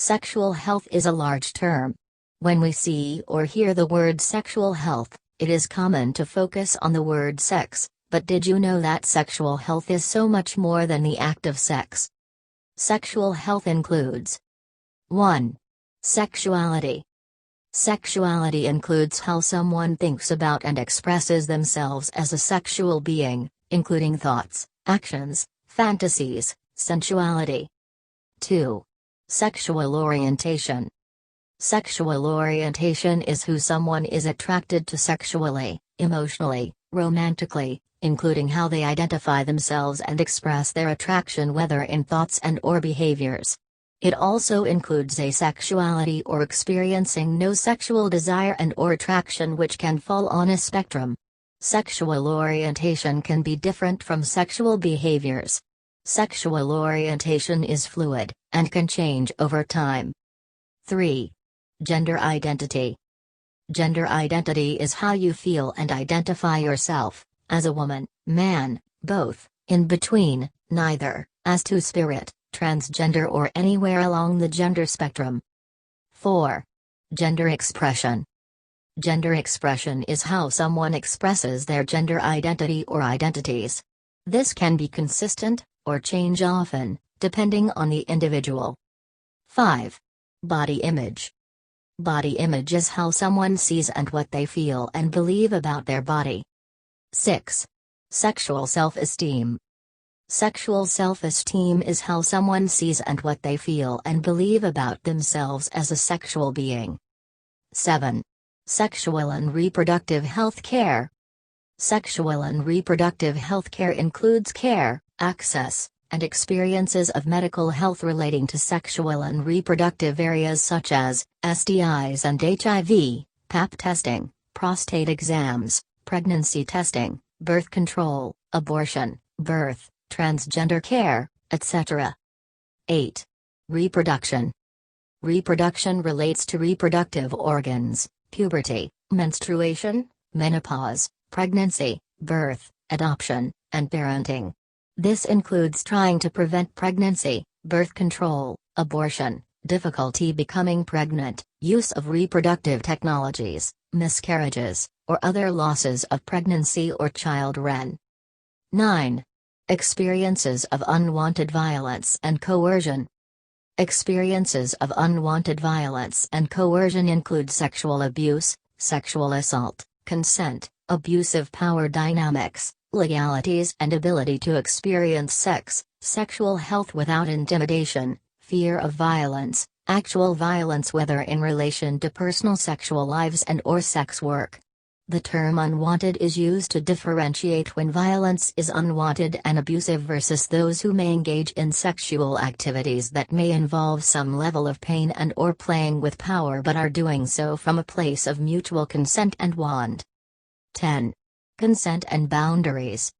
Sexual health is a large term. When we see or hear the word sexual health, it is common to focus on the word sex, but did you know that sexual health is so much more than the act of sex? Sexual health includes 1. Sexuality. Sexuality includes how someone thinks about and expresses themselves as a sexual being, including thoughts, actions, fantasies, sensuality. 2. Sexual orientation. Sexual orientation is who someone is attracted to sexually, emotionally, romantically, including how they identify themselves and express their attraction whether in thoughts and/or behaviors. It also includes asexuality or experiencing no sexual desire and/or attraction, which can fall on a spectrum. Sexual orientation can be different from sexual behaviors. Sexual orientation is fluid, and can change over time. 3. Gender identity. Gender identity is how you feel and identify yourself, as a woman, man, both, in between, neither, as two-spirit, transgender or anywhere along the gender spectrum. 4. Gender expression. Gender expression is how someone expresses their gender identity or identities. This can be consistent, or change often, depending on the individual. 5. Body image. Body image is how someone sees and what they feel and believe about their body. 6. Sexual self-esteem. Sexual self-esteem is how someone sees and what they feel and believe about themselves as a sexual being. 7. Sexual and reproductive health care. Sexual and reproductive health care includes care, access, and experiences of medical health relating to sexual and reproductive areas such as STIs and HIV, Pap testing, prostate exams, pregnancy testing, birth control, abortion, birth, transgender care, etc. 8. Reproduction. Reproduction relates to reproductive organs, puberty, menstruation, menopause, pregnancy, birth, adoption, and parenting. This includes trying to prevent pregnancy, birth control, abortion, difficulty becoming pregnant, use of reproductive technologies, miscarriages, or other losses of pregnancy or child-rearing. 9. Experiences of unwanted violence and coercion. Experiences of unwanted violence and coercion include sexual abuse, sexual assault, consent, abusive power dynamics, legalities and ability to experience sex, sexual health without intimidation, fear of violence, actual violence whether in relation to personal sexual lives and/or sex work. The term unwanted is used to differentiate when violence is unwanted and abusive versus those who may engage in sexual activities that may involve some level of pain and/or playing with power but are doing so from a place of mutual consent and want. 10. Consent and boundaries.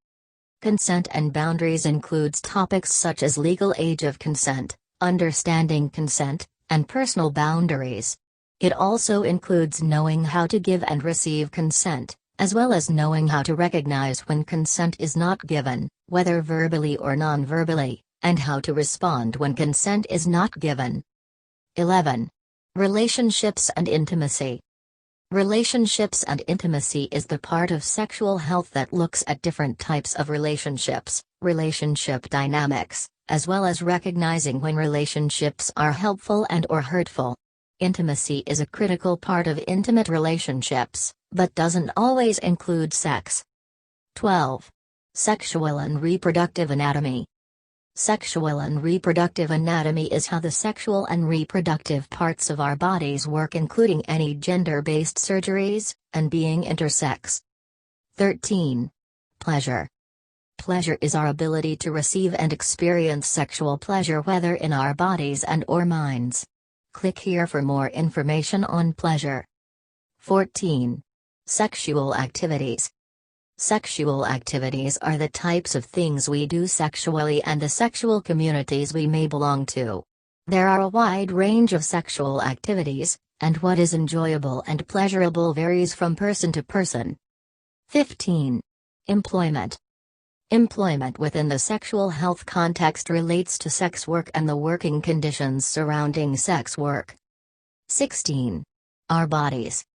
Consent and boundaries includes topics such as legal age of consent, understanding consent, and personal boundaries. It also includes knowing how to give and receive consent, as well as knowing how to recognize when consent is not given, whether verbally or non-verbally, and how to respond when consent is not given. 11. Relationships and intimacy. Relationships and intimacy is the part of sexual health that looks at different types of relationships, relationship dynamics, as well as recognizing when relationships are helpful and/or hurtful. Intimacy is a critical part of intimate relationships, but doesn't always include sex. 12. Sexual and reproductive anatomy. Sexual and reproductive anatomy is how the sexual and reproductive parts of our bodies work, including any gender-based surgeries, and being intersex. 13. Pleasure. Pleasure is our ability to receive and experience sexual pleasure whether in our bodies and/or minds. Click here for more information on pleasure. 14. Sexual activities. Sexual activities are the types of things we do sexually and the sexual communities we may belong to. There are a wide range of sexual activities, and what is enjoyable and pleasurable varies from person to person. 15. Employment. Employment within the sexual health context relates to sex work and the working conditions surrounding sex work. 16. Our bodies.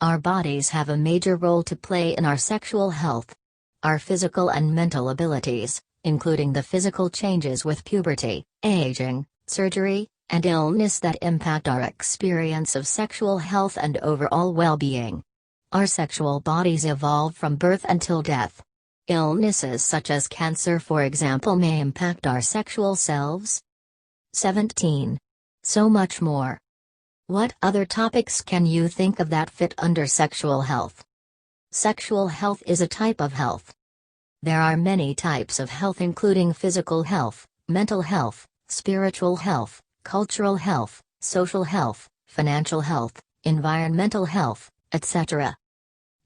Our bodies have a major role to play in our sexual health. Our physical and mental abilities, including the physical changes with puberty, aging, surgery, and illness that impact our experience of sexual health and overall well-being. Our sexual bodies evolve from birth until death. Illnesses such as cancer, for example, may impact our sexual selves. 17. So much more. What other topics can you think of that fit under sexual health? Sexual health is a type of health. There are many types of health, including physical health, mental health, spiritual health, cultural health, social health, financial health, environmental health, etc.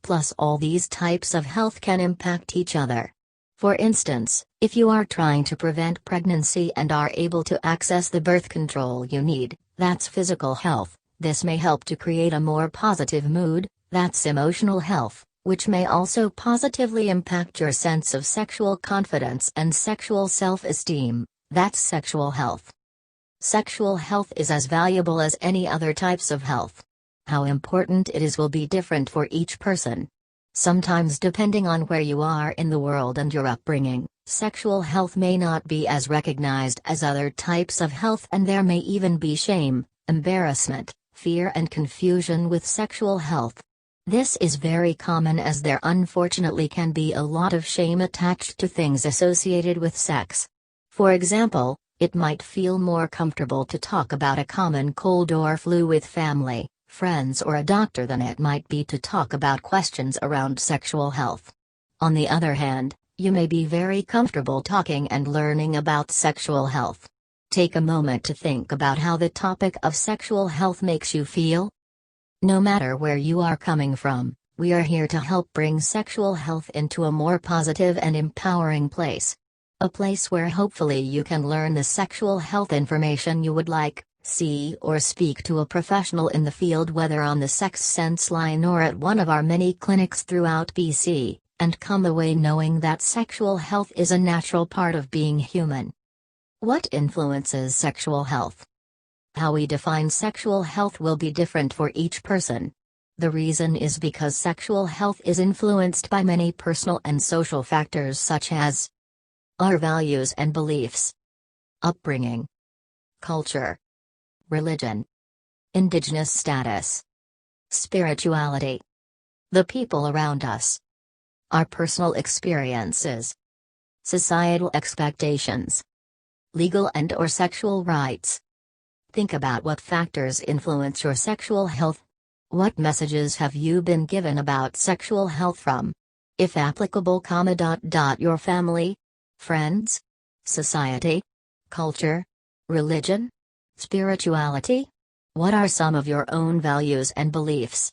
Plus, all these types of health can impact each other. For instance, if you are trying to prevent pregnancy and are able to access the birth control you need, that's physical health. This may help to create a more positive mood, that's emotional health, which may also positively impact your sense of sexual confidence and sexual self-esteem, that's sexual health. Sexual health is as valuable as any other types of health. How important it is will be different for each person. Sometimes, depending on where you are in the world and your upbringing, sexual health may not be as recognized as other types of health, and there may even be shame, embarrassment, fear, and confusion with sexual health. This is very common, as there unfortunately can be a lot of shame attached to things associated with sex. For example, it might feel more comfortable to talk about a common cold or flu with family, friends, or a doctor than it might be to talk about questions around sexual health. On the other hand, you may be very comfortable talking and learning about sexual health. Take a moment to think about how the topic of sexual health makes you feel. No matter where you are coming from, we are here to help bring sexual health into a more positive and empowering place. A place where hopefully you can learn the sexual health information you would like, see or speak to a professional in the field, whether on the Sex Sense line or at one of our many clinics throughout BC, and come away knowing that sexual health is a natural part of being human. What influences sexual health? How we define sexual health will be different for each person. The reason is because sexual health is influenced by many personal and social factors, such as our values and beliefs, upbringing, culture, religion, indigenous status, spirituality, the people around us, our personal experiences, societal expectations, legal and/or sexual rights. Think about what factors influence your sexual health. What messages have you been given about sexual health from, if applicable, your family, friends, society, culture, religion, spirituality? What are some of your own values and beliefs?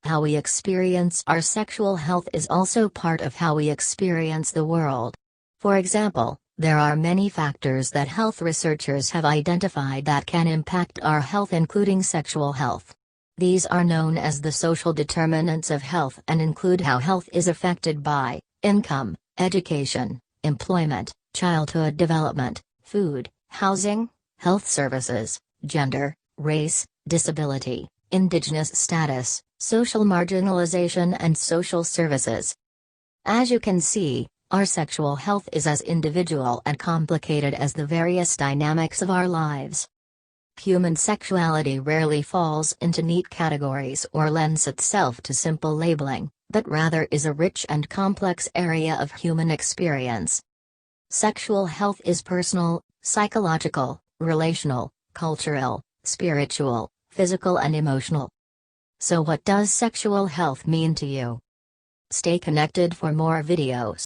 How we experience our sexual health is also part of how we experience the world. For example, there are many factors that health researchers have identified that can impact our health, including sexual health. These are known as the social determinants of health and include how health is affected by income, education, employment, childhood development, food, housing, health services, gender, race, disability, indigenous status, social marginalization, and social services. As you can see, our sexual health is as individual and complicated as the various dynamics of our lives. Human sexuality rarely falls into neat categories or lends itself to simple labeling, but rather is a rich and complex area of human experience. Sexual health is personal, psychological, relational, cultural, spiritual, physical, and emotional. So what does sexual health mean to you? Stay connected for more videos.